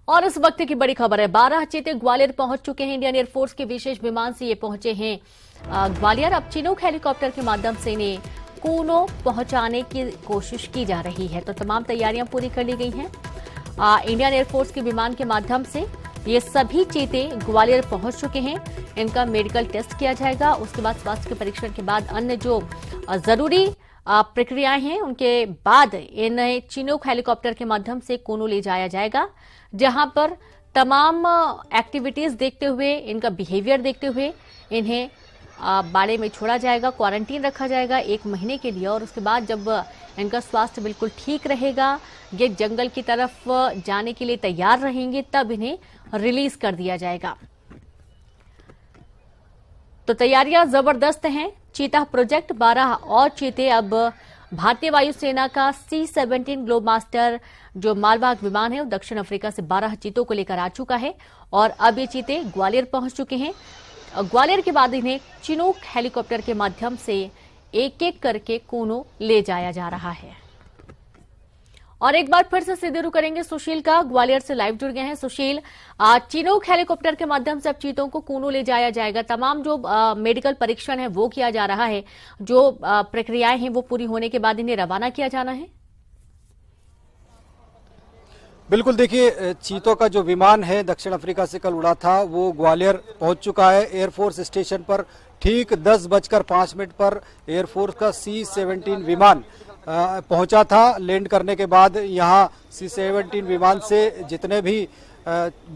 और इस वक्त की बड़ी खबर है, 12 चीते ग्वालियर पहुंच चुके हैं। इंडियन एयरफोर्स के विशेष विमान से ये पहुंचे हैं ग्वालियर। अब चिनूक हेलीकॉप्टर के माध्यम से इन्हें कूनो पहुंचाने की कोशिश की जा रही है। तो तमाम तैयारियां पूरी कर ली गई हैं। इंडियन एयरफोर्स के विमान के माध्यम से ये सभी चीते ग्वालियर पहुंच चुके हैं। इनका मेडिकल टेस्ट किया जाएगा। उसके बाद स्वास्थ्य के परीक्षण के बाद अन्य जो जरूरी प्रक्रियाएं हैं उनके बाद इन्हें चिनूक हेलीकॉप्टर के माध्यम से कूनो ले जाया जाएगा, जहां पर तमाम एक्टिविटीज देखते हुए, इनका बिहेवियर देखते हुए इन्हें बाड़े में छोड़ा जाएगा, क्वारंटीन रखा जाएगा 1 महीने के लिए। और उसके बाद जब इनका स्वास्थ्य बिल्कुल ठीक रहेगा, ये जंगल की तरफ जाने के लिए तैयार रहेंगे, तब इन्हें रिलीज कर दिया जाएगा। तो तैयारियां जबरदस्त हैं। चीता प्रोजेक्ट 12 और चीते अब भारतीय वायुसेना का C-17 ग्लोबमास्टर जो मालवाहक विमान है, वो दक्षिण अफ्रीका से 12 चीतों को लेकर आ चुका है और अब ये चीते ग्वालियर पहुंच चुके हैं। ग्वालियर के बाद इन्हें चिनूक हेलीकॉप्टर के माध्यम से एक एक करके कूनो ले जाया जा रहा है। और एक बार फिर से सीधे रुख करेंगे सुशील का, ग्वालियर से लाइव जुड़ गए हैं। सुशील, चिनूक हेलीकॉप्टर के माध्यम से अब चीतों को कूनो ले जाया जाएगा। तमाम जो मेडिकल परीक्षण है वो किया जा रहा है, जो प्रक्रियाएं हैं वो पूरी होने के बाद इन्हें रवाना किया जाना है। बिल्कुल, देखिए चीतों का जो विमान है दक्षिण अफ्रीका से कल उड़ा था वो ग्वालियर पहुंच चुका है। एयरफोर्स स्टेशन पर ठीक 10:05 पर एयरफोर्स का C-17 विमान पहुंचा था। लैंड करने के बाद यहाँ C-17 विमान से जितने भी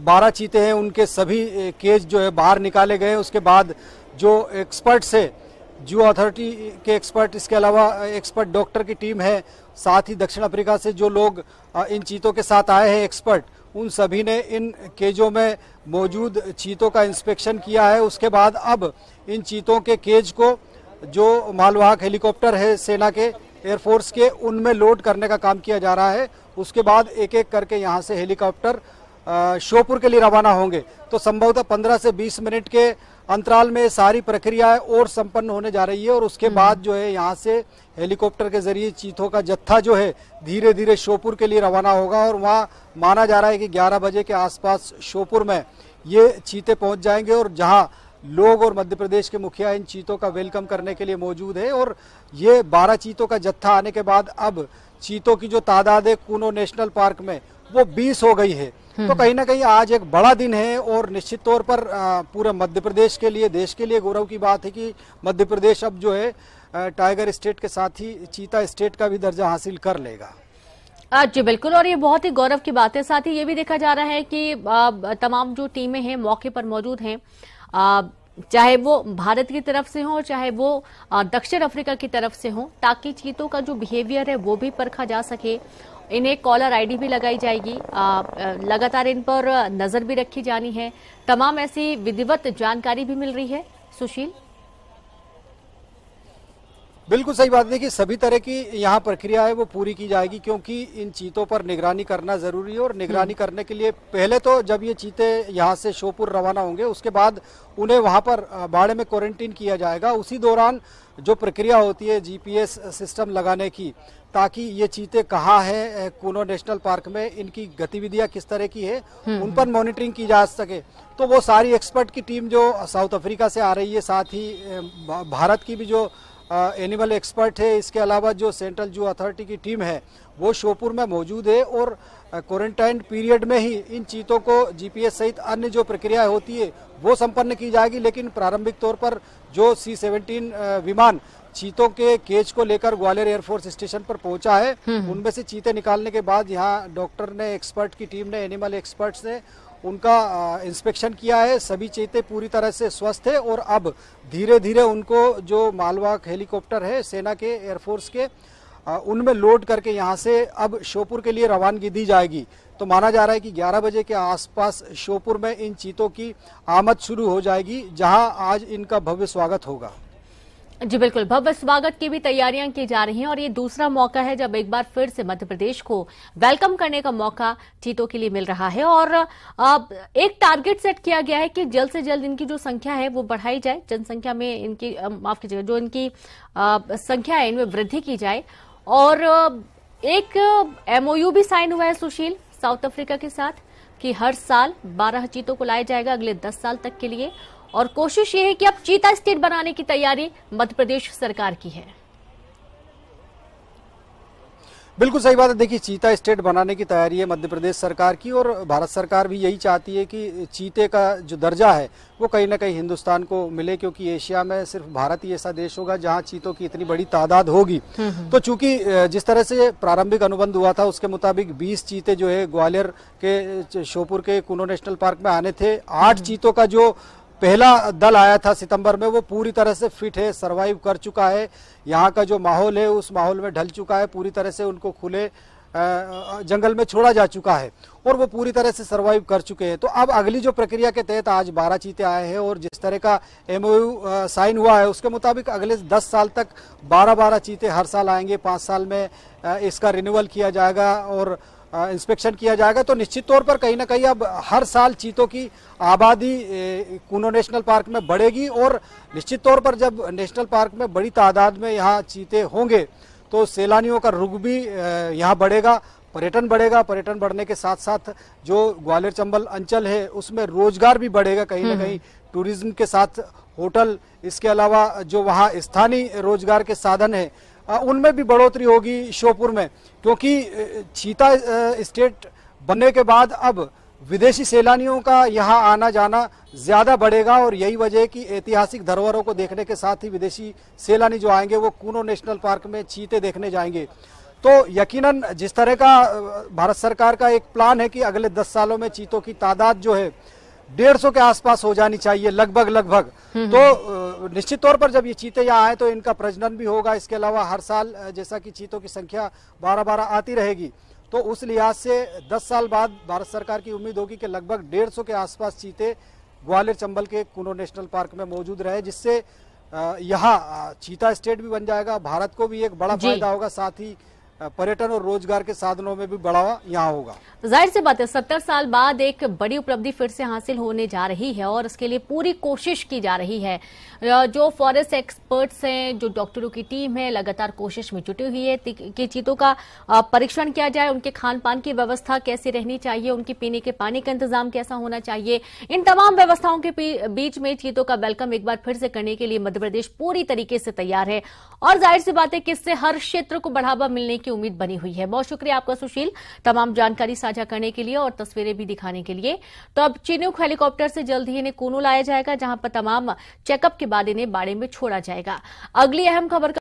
12 चीते हैं उनके सभी केज जो है बाहर निकाले गए। उसके बाद जो एक्सपर्ट्स है, जू अथॉरिटी के एक्सपर्ट, इसके अलावा एक्सपर्ट डॉक्टर की टीम है, साथ ही दक्षिण अफ्रीका से जो लोग इन चीतों के साथ आए हैं एक्सपर्ट, उन सभी ने इन केजों में मौजूद चीतों का इंस्पेक्शन किया है। उसके बाद अब इन चीतों के केज को जो मालवाहक हेलीकॉप्टर है सेना के, एयरफोर्स के, उनमें लोड करने का काम किया जा रहा है। उसके बाद एक एक करके यहाँ से हेलीकॉप्टर श्योपुर के लिए रवाना होंगे। तो संभवतः 15 से 20 मिनट के अंतराल में सारी प्रक्रियाएं और संपन्न होने जा रही है और उसके बाद जो है यहाँ से हेलीकॉप्टर के जरिए चीतों का जत्था जो है धीरे धीरे श्योपुर के लिए रवाना होगा। और वहाँ माना जा रहा है कि 11 बजे के आसपास श्योपुर में ये चीते पहुँच जाएंगे और जहाँ लोग और मध्य प्रदेश के मुखिया इन चीतों का वेलकम करने के लिए मौजूद है। और ये 12 चीतों का जत्था आने के बाद अब चीतों की जो तादाद है कूनो नेशनल पार्क में वो 20 हो गई है। तो कहीं ना कहीं आज एक बड़ा दिन है और निश्चित तौर पर पूरे मध्य प्रदेश के लिए, देश के लिए गौरव की बात है कि मध्य प्रदेश अब जो है टाइगर स्टेट के साथ ही चीता स्टेट का भी दर्जा हासिल कर लेगा। जी बिल्कुल, और ये बहुत ही गौरव की बात है। साथ ही ये भी देखा जा रहा है कि तमाम जो टीमें हैं मौके पर मौजूद हैं, चाहे वो भारत की तरफ से हो चाहे वो दक्षिण अफ्रीका की तरफ से हो, ताकि चीतों का जो बिहेवियर है वो भी परखा जा सके। इन्हें कॉलर आईडी भी लगाई जाएगी, लगातार इन पर नजर भी रखी जानी है। तमाम ऐसी विधिवत जानकारी भी मिल रही है। सुशील, बिल्कुल सही बात है कि सभी तरह की यहाँ प्रक्रिया है वो पूरी की जाएगी, क्योंकि इन चीतों पर निगरानी करना जरूरी है। और निगरानी करने के लिए पहले तो जब ये चीते यहाँ से श्योपुर रवाना होंगे उसके बाद उन्हें वहाँ पर बाड़े में क्वारंटीन किया जाएगा। उसी दौरान जो प्रक्रिया होती है GPS सिस्टम लगाने की, ताकि ये चीते कहाँ हैं कूनो नेशनल पार्क में, इनकी गतिविधियां किस तरह की है, उन पर मॉनिटरिंग की जा सके। तो वो सारी एक्सपर्ट की टीम जो साउथ अफ्रीका से आ रही है, साथ ही भारत की भी जो एनिमल एक्सपर्ट है, इसके अलावा जो सेंट्रल जू अथॉरिटी की टीम है वो श्योपुर में मौजूद है। और क्वारंटाइन पीरियड में ही इन चीतों को GPS सहित अन्य जो प्रक्रिया होती है वो संपन्न की जाएगी। लेकिन प्रारंभिक तौर पर जो C-17 विमान चीतों के केज को लेकर ग्वालियर एयरफोर्स स्टेशन पर पहुंचा है, उनमें से चीते निकालने के बाद यहाँ डॉक्टर ने, एक्सपर्ट की टीम ने, एनिमल एक्सपर्ट्स ने उनका इंस्पेक्शन किया है। सभी चीते पूरी तरह से स्वस्थ है और अब धीरे धीरे उनको जो मालवाहक हेलीकॉप्टर है सेना के, एयरफोर्स के, उनमें लोड करके यहाँ से अब श्योपुर के लिए रवानगी दी जाएगी। तो माना जा रहा है कि 11 बजे के आसपास श्योपुर में इन चीतों की आमद शुरू हो जाएगी, जहां आज इनका भव्य स्वागत होगा। जी बिल्कुल, भव्य स्वागत की भी तैयारियां की जा रही हैं और ये दूसरा मौका है जब एक बार फिर से मध्य प्रदेश को वेलकम करने का मौका चीतों के लिए मिल रहा है। और एक टारगेट सेट किया गया है कि जल्द से जल्द इनकी जो संख्या है वो बढ़ाई जाए, जनसंख्या में इनकी, माफ कीजिएगा, जो इनकी संख्या है इनमें वृद्धि की जाए। और एक MOU भी साइन हुआ है सुशील साउथ अफ्रीका के साथ कि हर साल 12 चीतों को लाया जाएगा अगले 10 साल तक के लिए, और कोशिश ये है कि अब चीता स्टेट बनाने की तैयारी मध्य प्रदेश सरकार की है। बिल्कुल सही बात है। देखिए, चीता स्टेट बनाने की तैयारी है मध्य प्रदेश सरकार की, और भारत सरकार भी यही चाहती है कि चीते का जो दर्जा है वो कहीं ना कहीं हिंदुस्तान को मिले, क्योंकि एशिया में सिर्फ भारत ही ऐसा देश होगा जहां चीतों की इतनी बड़ी तादाद होगी। तो चूंकि जिस तरह से प्रारंभिक अनुबंध हुआ था उसके मुताबिक 20 चीते जो है ग्वालियर के श्योपुर के कूनो नेशनल पार्क में आने थे। 8 चीतों का जो पहला दल आया था सितंबर में वो पूरी तरह से फिट है, सरवाइव कर चुका है। यहाँ का जो माहौल है उस माहौल में ढल चुका है, पूरी तरह से उनको खुले जंगल में छोड़ा जा चुका है और वो पूरी तरह से सरवाइव कर चुके हैं। तो अब अगली जो प्रक्रिया के तहत आज 12 चीते आए हैं और जिस तरह का MOU साइन हुआ है उसके मुताबिक अगले 10 साल तक 12-12 चीते हर साल आएंगे। 5 साल में इसका रिन्यूअल किया जाएगा और इंस्पेक्शन किया जाएगा। तो निश्चित तौर पर कहीं ना कहीं अब हर साल चीतों की आबादी कूनो नेशनल पार्क में बढ़ेगी, और निश्चित तौर पर जब नेशनल पार्क में बड़ी तादाद में यहाँ चीते होंगे तो सैलानियों का रुख भी यहाँ बढ़ेगा, पर्यटन बढ़ेगा। पर्यटन बढ़ने के साथ साथ जो ग्वालियर चंबल अंचल है उसमें रोजगार भी बढ़ेगा, कहीं ना कहीं टूरिज्म के साथ होटल, इसके अलावा जो वहाँ स्थानीय रोजगार के साधन है उनमें भी बढ़ोतरी होगी श्योपुर में, क्योंकि चीता स्टेट बनने के बाद अब विदेशी सैलानियों का यहाँ आना जाना ज्यादा बढ़ेगा, और यही वजह है कि ऐतिहासिक धरोहरों को देखने के साथ ही विदेशी सैलानी जो आएंगे वो कूनो नेशनल पार्क में चीते देखने जाएंगे। तो यकीनन जिस तरह का भारत सरकार का एक प्लान है कि अगले 10 सालों में चीतों की तादाद जो है 150 के आसपास हो जानी चाहिए लगभग। तो निश्चित तौर पर जब ये चीते यहाँ आए तो इनका प्रजनन भी होगा। इसके अलावा हर साल जैसा कि चीतों की संख्या 12-12 आती रहेगी, तो उस लिहाज से 10 साल बाद भारत सरकार की उम्मीद होगी कि लगभग 150 के आसपास चीते ग्वालियर चंबल के कूनो नेशनल पार्क में मौजूद रहे, जिससे यहाँ चीता स्टेट भी बन जाएगा। भारत को भी एक बड़ा फायदा होगा, साथ ही पर्यटन और रोजगार के साधनों में भी बढ़ावा यहाँ होगा। जाहिर सी बात है 70 साल बाद एक बड़ी उपलब्धि फिर से हासिल होने जा रही है और इसके लिए पूरी कोशिश की जा रही है। जो फॉरेस्ट एक्सपर्ट्स हैं, जो डॉक्टरों की टीम है, लगातार कोशिश में जुटी हुई है कि चीतों का परीक्षण किया जाए, उनके खान पान की व्यवस्था कैसी रहनी चाहिए, उनके पीने के पानी का इंतजाम कैसा होना चाहिए। इन तमाम व्यवस्थाओं के बीच में चीतों का वेलकम एक बार फिर से करने के लिए मध्य प्रदेश पूरी तरीके से तैयार है और जाहिर सी बात है कि इससे हर क्षेत्र को बढ़ावा मिलने की उम्मीद बनी हुई है। बहुत शुक्रिया आपका सुशील, तमाम जानकारी साझा करने के लिए और तस्वीरें भी दिखाने के लिए। तो अब चिनूक हेलीकॉप्टर से जल्द ही इन्हें कूनो लाया जाएगा, जहां पर तमाम चेकअप के बाद इन्हें बाड़े में छोड़ा जाएगा। अगली अहम खबर